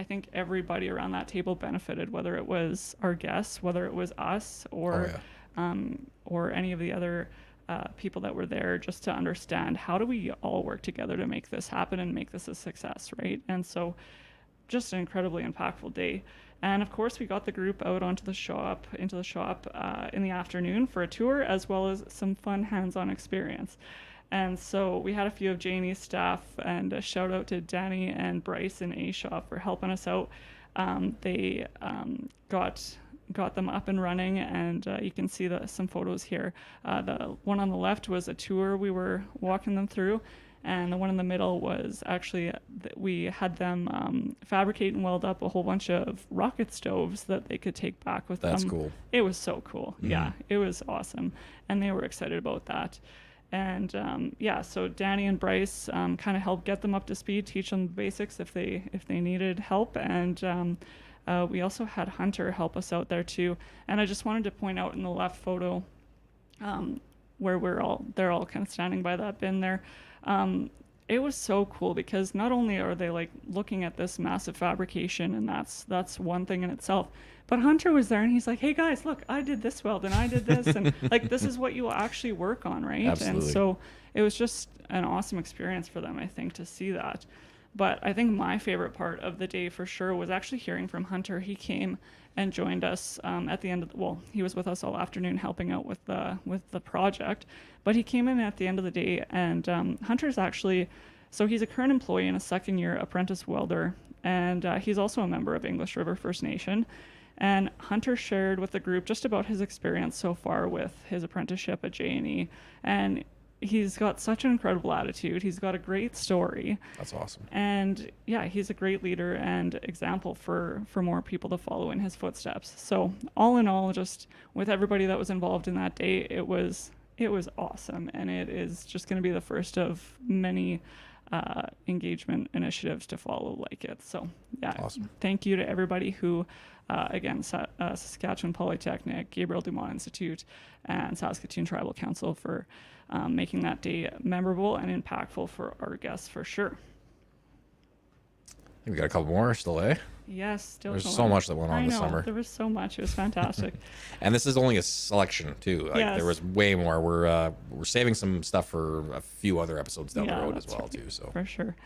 I think everybody around that table benefited, whether it was our guests, whether it was us, or any of the other people that were there, just to understand how do we all work together to make this happen and make this a success, right? And so just an incredibly impactful day. And of course, we got the group out into the shop in the afternoon for a tour, as well as some fun hands-on experience. And so we had a few of Janie's staff, and a shout out to Danny and Bryce in A Shop for helping us out. They got them up and running, and you can see some photos here. The one on the left was a tour we were walking them through, And the one in the middle was actually we had them fabricate and weld up a whole bunch of rocket stoves that they could take back with them. That's cool. It was so cool. Mhm. Yeah, it was awesome, and they were excited about that. And so Danny and Bryce kind of helped get them up to speed, teach them the basics if they needed help, and we also had Hunter help us out there too. And I just wanted to point out in the left photo, where they're all kind of standing by that bin there. It was so cool because not only are they like looking at this massive fabrication, and that's one thing in itself, but Hunter was there and he's like, hey guys, look, I did this weld and I did this, and like this is what you will actually work on, right? Absolutely. And so it was just an awesome experience for them, I think, to see that. But I think my favorite part of the day for sure was actually hearing from Hunter. He came and joined us at the end of he was with us all afternoon helping out with the project, but he came in at the end of the day, and Hunter's actually, so he's a current employee and a second year apprentice welder, and he's also a member of English River First Nation. And Hunter shared with the group just about his experience so far with his apprenticeship at J&E, and he's got such an incredible attitude. He's got a great story. That's awesome. And yeah, he's a great leader and example for more people to follow in his footsteps. So all in all, just with everybody that was involved in that day, it was awesome. And it is just going to be the first of many engagement initiatives to follow like it. So yeah, awesome. Thank you to everybody who, again, Saskatchewan Polytechnic, Gabriel Dumont Institute, and Saskatoon Tribal Council for making that day memorable and impactful for our guests for sure. We got a couple more still, eh? Yes, still. There's so much that went on this summer. There was so much. It was fantastic. And this is only a selection too. Like, yes. There was way more. We're saving some stuff for a few other episodes down the road as well too. So for sure.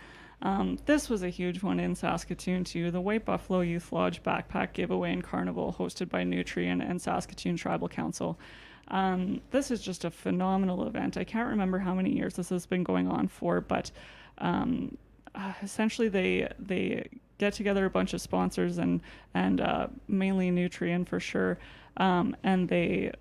This was a huge one in Saskatoon too. The White Buffalo Youth Lodge Backpack Giveaway and Carnival, hosted by Nutrien and Saskatoon Tribal Council. This is just a phenomenal event. I can't remember how many years this has been going on for, but essentially they get together a bunch of sponsors and mainly Nutrien for sure, and they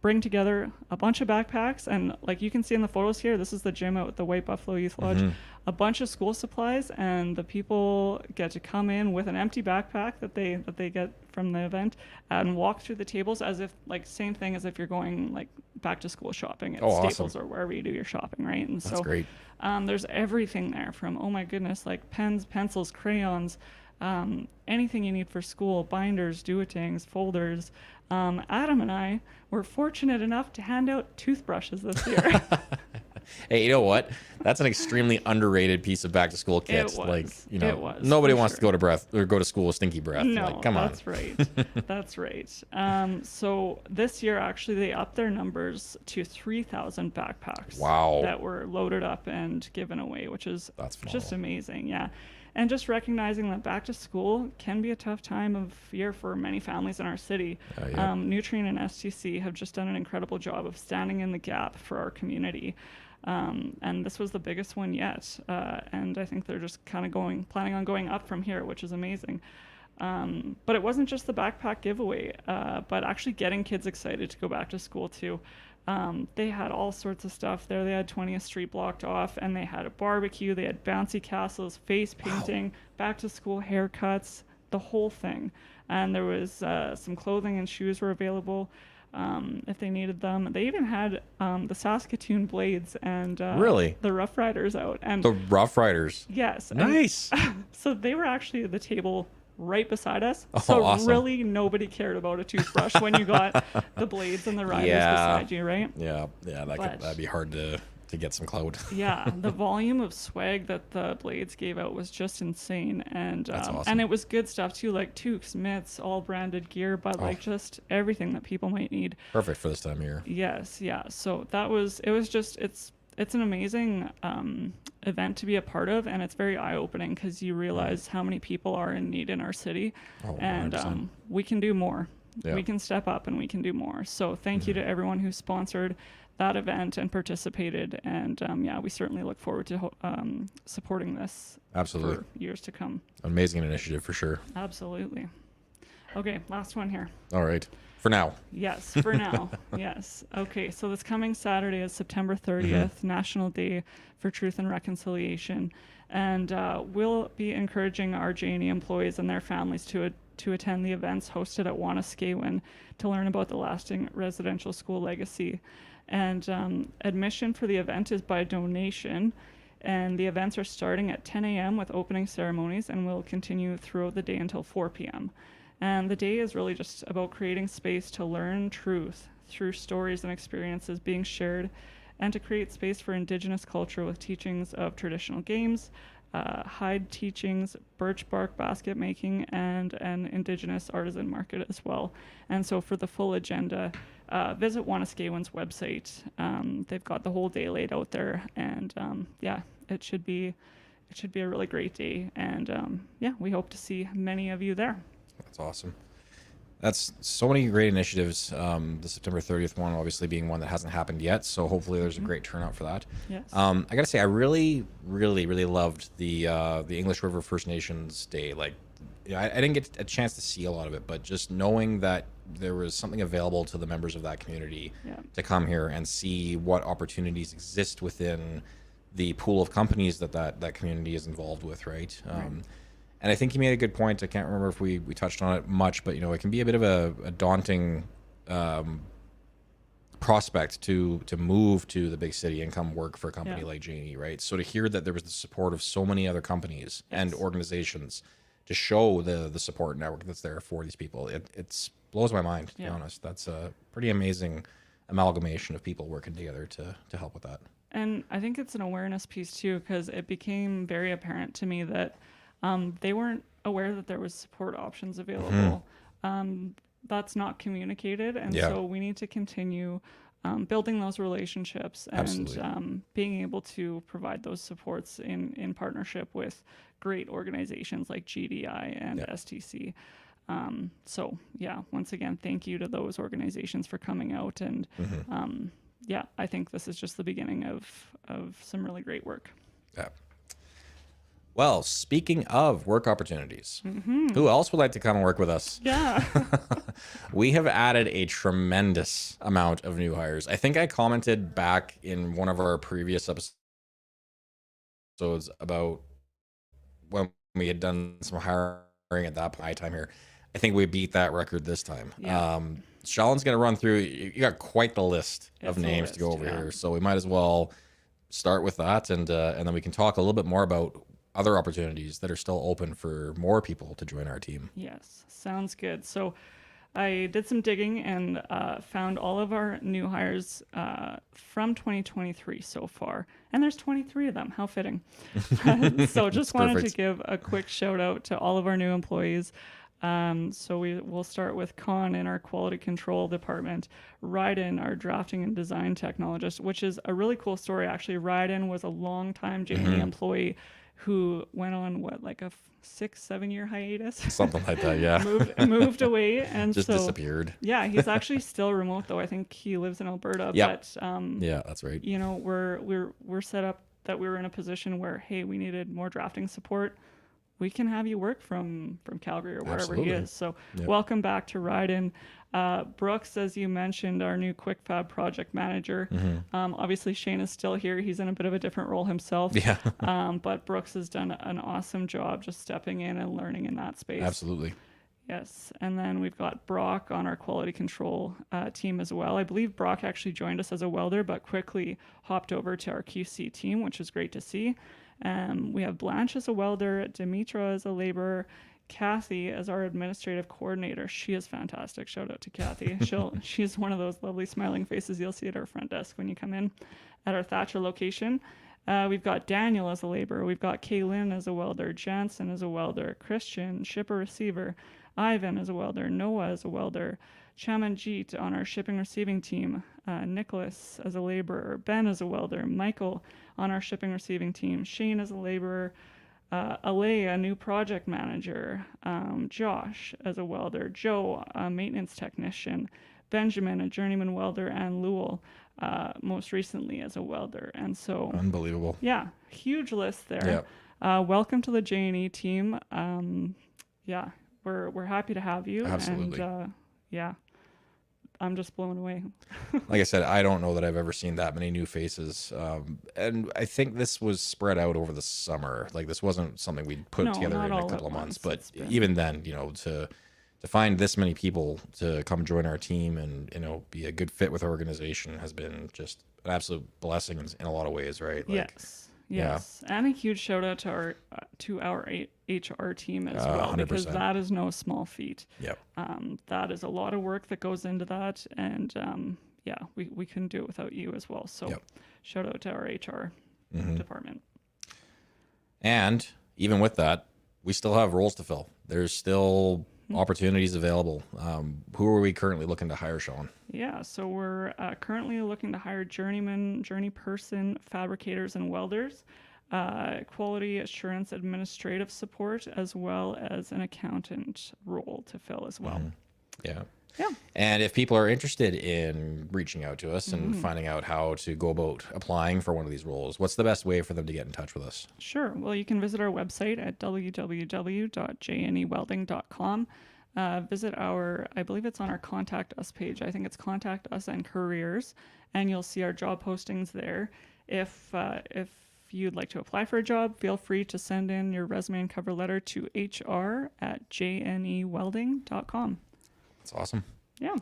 bring together a bunch of backpacks, and like you can see in the photos here, this is the gym at the White Buffalo Youth Lodge. Mm-hmm. A bunch of school supplies, and the people get to come in with an empty backpack that they get from the event and walk through the tables as if, like, same thing as if you're going like back to school shopping at Staples awesome. Or wherever you do your shopping, right? And that's great. There's everything there from, oh my goodness, like pens, pencils, crayons, anything you need for school, binders, do-it-tings, folders. Adam and I were fortunate enough to hand out toothbrushes this year. Hey, you know what? That's an extremely underrated piece of back to school kit. It was. Like, you know, it was, nobody wants to go to school with stinky breath. No, like, come on. That's right. That's right. So this year, actually, they upped their numbers to 3,000 backpacks. Wow. That were loaded up and given away, which is just amazing. Yeah. And just recognizing that back to school can be a tough time of year for many families in our city. Yeah. Nutrien and STC have just done an incredible job of standing in the gap for our community. And this was the biggest one yet. And I think they're just kind of planning on going up from here, which is amazing. But it wasn't just the backpack giveaway, but actually getting kids excited to go back to school too. They had all sorts of stuff there. They had 20th Street blocked off, and they had a barbecue. They had bouncy castles, face painting, back to school haircuts, the whole thing. And there was some clothing and shoes were available if they needed them. They even had the Saskatoon Blades and really? The Rough Riders out. And the Rough Riders. Yes. Nice. So they were actually at the table right beside us. Oh, so awesome. Really nobody cared about a toothbrush when you got the Blades and the Riders beside you, right? Yeah, that'd be hard to get some clout. Yeah, the volume of swag that the Blades gave out was just insane, and that's awesome. And it was good stuff too, like toques, mitts, all branded gear, but like just everything that people might need. Perfect for this time of year. Yes, yeah. So it's an amazing event to be a part of, and it's very eye-opening because you realize how many people are in need in our city, and we can do more. Yeah. We can step up and we can do more. So thank you to everyone who sponsored that event and participated, and we certainly look forward to supporting this absolutely for years to come. Amazing initiative for sure. Absolutely. Okay, last one here. All right. For now. Yes, for now. Yes. Okay, so this coming Saturday is September Mm-hmm. 30th, National Day for Truth and Reconciliation. And we'll be encouraging our J&E employees and their families to attend the events hosted at Saskatchewan to learn about the lasting residential school legacy. And admission for the event is by donation. And the events are starting at 10 a.m. with opening ceremonies and will continue throughout the day until 4 p.m. And the day is really just about creating space to learn truth through stories and experiences being shared, and to create space for Indigenous culture with teachings of traditional games, hide teachings, birch bark basket making, and an Indigenous artisan market as well. And so for the full agenda, visit Wanuskewin's website. They've got the whole day laid out there, and yeah, it should be a really great day. And yeah, we hope to see many of you there. That's awesome. That's so many great initiatives. The September 30th one, obviously being one that hasn't happened yet. So hopefully there's a great turnout for that. Yes. I gotta say, I really, really, really loved the English River First Nations Day. Like, I didn't get a chance to see a lot of it, but just knowing that there was something available to the members of that community to come here and see what opportunities exist within the pool of companies that community is involved with, right? And I think you made a good point. I can't remember if we touched on it much, but it can be a bit of a daunting prospect to move to the big city and come work for a company like J&E, right? So to hear that there was the support of so many other companies and organizations to show the support network that's there for these people, it blows my mind, to be honest. That's a pretty amazing amalgamation of people working together to help with that. And I think it's an awareness piece too, because it became very apparent to me that they weren't aware that there was support options available. That's not communicated, and so we need to continue building those relationships and being able to provide those supports in partnership with great organizations like GDI and STC. So yeah, once again, thank you to those organizations for coming out, and yeah, I think this is just the beginning of some really great work. Yeah. Well, speaking of work opportunities, who else would like to come and work with us? Yeah. We have added a tremendous amount of new hires. I think I commented back in one of our previous episodes about when we had done some hiring at that point time here. I think we beat that record this time. Yeah. Shallen's going to run through. You got quite the list of names to go over here, so we might as well start with that, and then we can talk a little bit more about other opportunities that are still open for more people to join our team. Yes, sounds good. So I did some digging and found all of our new hires from 2023 so far. And there's 23 of them. How fitting. So just wanted to give a quick shout out to all of our new employees. So we'll start with Con in our quality control department, Ryden, our drafting and design technologist, which is a really cool story. Actually, Ryden was a long-time J&E employee who went on like a 6-7 year hiatus, something like that. Yeah. moved away and just disappeared. Yeah, he's actually still remote though. I think he lives in Alberta. Yep. But yeah, that's right. We're set up that we were in a position where, hey, we needed more drafting support. We can have you work from Calgary or wherever he is. So welcome back to Ryden. Brooks, as you mentioned, our new Quick Fab project manager. Obviously, Shane is still here. He's in a bit of a different role himself. Yeah. But Brooks has done an awesome job just stepping in and learning in that space. Absolutely. Yes. And then we've got Brock on our quality control team as well. I believe Brock actually joined us as a welder, but quickly hopped over to our QC team, which is great to see. We have Blanche as a welder, Demetra as a laborer, Kathy as our administrative coordinator. She is fantastic. Shout out to Kathy. She's one of those lovely smiling faces you'll see at our front desk when you come in at our Thatcher location. We've got Daniel as a laborer. We've got Kaylin as a welder, Jansen as a welder, Christian, shipper receiver, Ivan as a welder, Noah as a welder, Chamanjeet on our shipping receiving team, Nicholas as a laborer, Ben as a welder, Michael on our shipping receiving team, Shane as a laborer, Alea, a new project manager, Josh as a welder, Joe, a maintenance technician, Benjamin, a journeyman welder, and Lowell, most recently as a welder. And so unbelievable. Yeah, huge list there. Yep. Welcome to the J&E team. Yeah, we're happy to have you. Absolutely. And yeah, I'm just blown away. Like I said, I don't know that I've ever seen that many new faces. And I think this was spread out over the summer. Like this wasn't something we'd put No, together not in a all couple at of months. once. But even then, to find this many people to come join our team and, be a good fit with our organization has been just an absolute blessing in a lot of ways, right? Like, Yes. And a huge shout out to our HR team as well, because 100%. that is no small feat. Yep. That is a lot of work that goes into that, and we couldn't do it without you as well. So shout out to our HR department. And even with that, we still have roles to fill. There's still opportunities available. Who are we currently looking to hire, Sean? Yeah, so we're currently looking to hire journeyman, journey person, fabricators, and welders, quality assurance administrative support, as well as an accountant role to fill as well. Yeah. Yeah. And if people are interested in reaching out to us and finding out how to go about applying for one of these roles, what's the best way for them to get in touch with us? Sure. Well, you can visit our website at www.jnewelding.com. Visit I believe it's on our Contact Us page. I think it's Contact Us and Careers, and you'll see our job postings there. If you'd like to apply for a job, feel free to send in your resume and cover letter to hr@jnewelding.com. That's awesome. Yeah.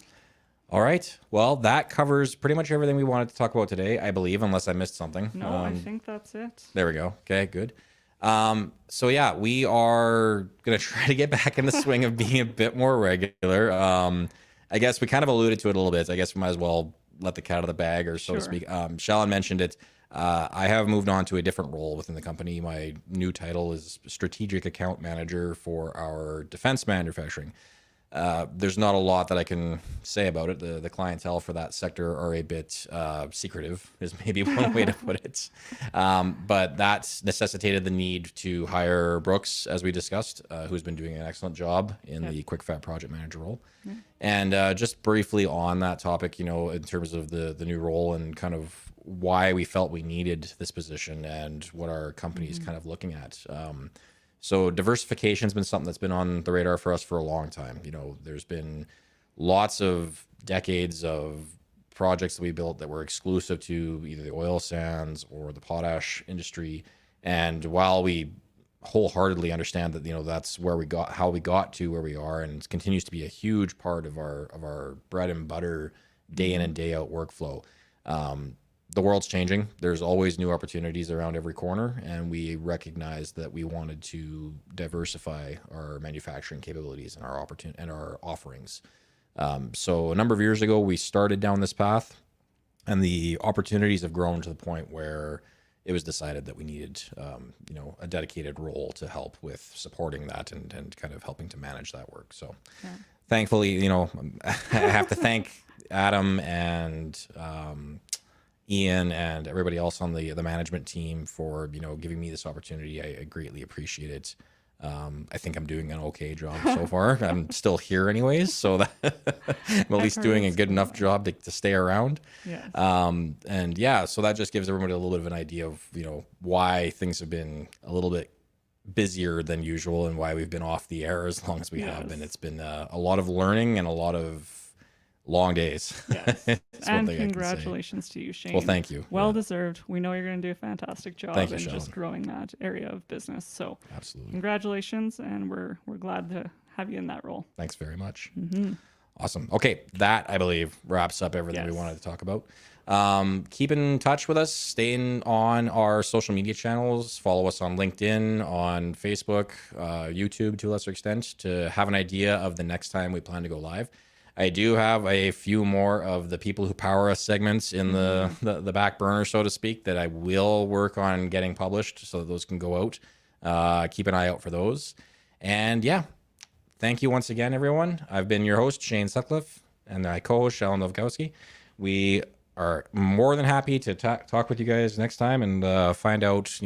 All right. Well, that covers pretty much everything we wanted to talk about today, I believe, unless I missed something. No, I think that's it. There we go. Okay, good. So yeah, we are going to try to get back in the swing of being a bit more regular. I guess we kind of alluded to it a little bit. I guess we might as well let the cat out of the bag, or so to speak. Shallon mentioned it. I have moved on to a different role within the company. My new title is Strategic Account Manager for our defense manufacturing. There's not a lot that I can say about it. The clientele for that sector are a bit secretive, is maybe one way to put it. But that necessitated the need to hire Brooks, as we discussed, who's been doing an excellent job in the Quick Fab project manager role. And just briefly on that topic, in terms of the new role and kind of why we felt we needed this position and what our company is kind of looking at. So diversification has been something that's been on the radar for us for a long time. There's been lots of decades of projects that we built that were exclusive to either the oil sands or the potash industry. And while we wholeheartedly understand that, that's where how we got to where we are, and it continues to be a huge part of our bread and butter day in and day out workflow. The world's changing. There's always new opportunities around every corner, and we recognized that we wanted to diversify our manufacturing capabilities and our offerings. So a number of years ago, we started down this path, and the opportunities have grown to the point where it was decided that we needed, a dedicated role to help with supporting that and kind of helping to manage that work. So thankfully, I have to thank Adam and Ian and everybody else on the management team for, giving me this opportunity. I greatly appreciate it. I think I'm doing an okay job so far. I'm still here anyways, so that I'm at least doing a good enough job to stay around. Yes. And yeah, so that just gives everybody a little bit of an idea of, why things have been a little bit busier than usual and why we've been off the air as long as we have been. It's been a lot of learning and a lot of long days. Yes. And congratulations to you, Shane. Well, thank you. Well deserved. We know you're going to do a fantastic job Thank you, in Sean. just growing that area of business. So absolutely, congratulations, and we're glad to have you in that role. Thanks very much. Awesome. Okay, that I believe wraps up everything we wanted to talk about. Keep in touch with us. Stay on our social media channels. Follow us on LinkedIn, on Facebook, YouTube to a lesser extent, to have an idea of the next time we plan to go live. I do have a few more of the People Who Power Us segments in the back burner, so to speak, that I will work on getting published so that those can go out. Keep an eye out for those. And yeah, thank you once again, everyone. I've been your host, Shane Sutcliffe, and my co-host, Shallon Novkowski. We are more than happy to talk with you guys next time and find out,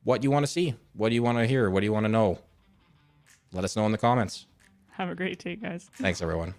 what you want to see, what do you want to hear, what do you want to know. Let us know in the comments. Have a great day, guys. Thanks, everyone.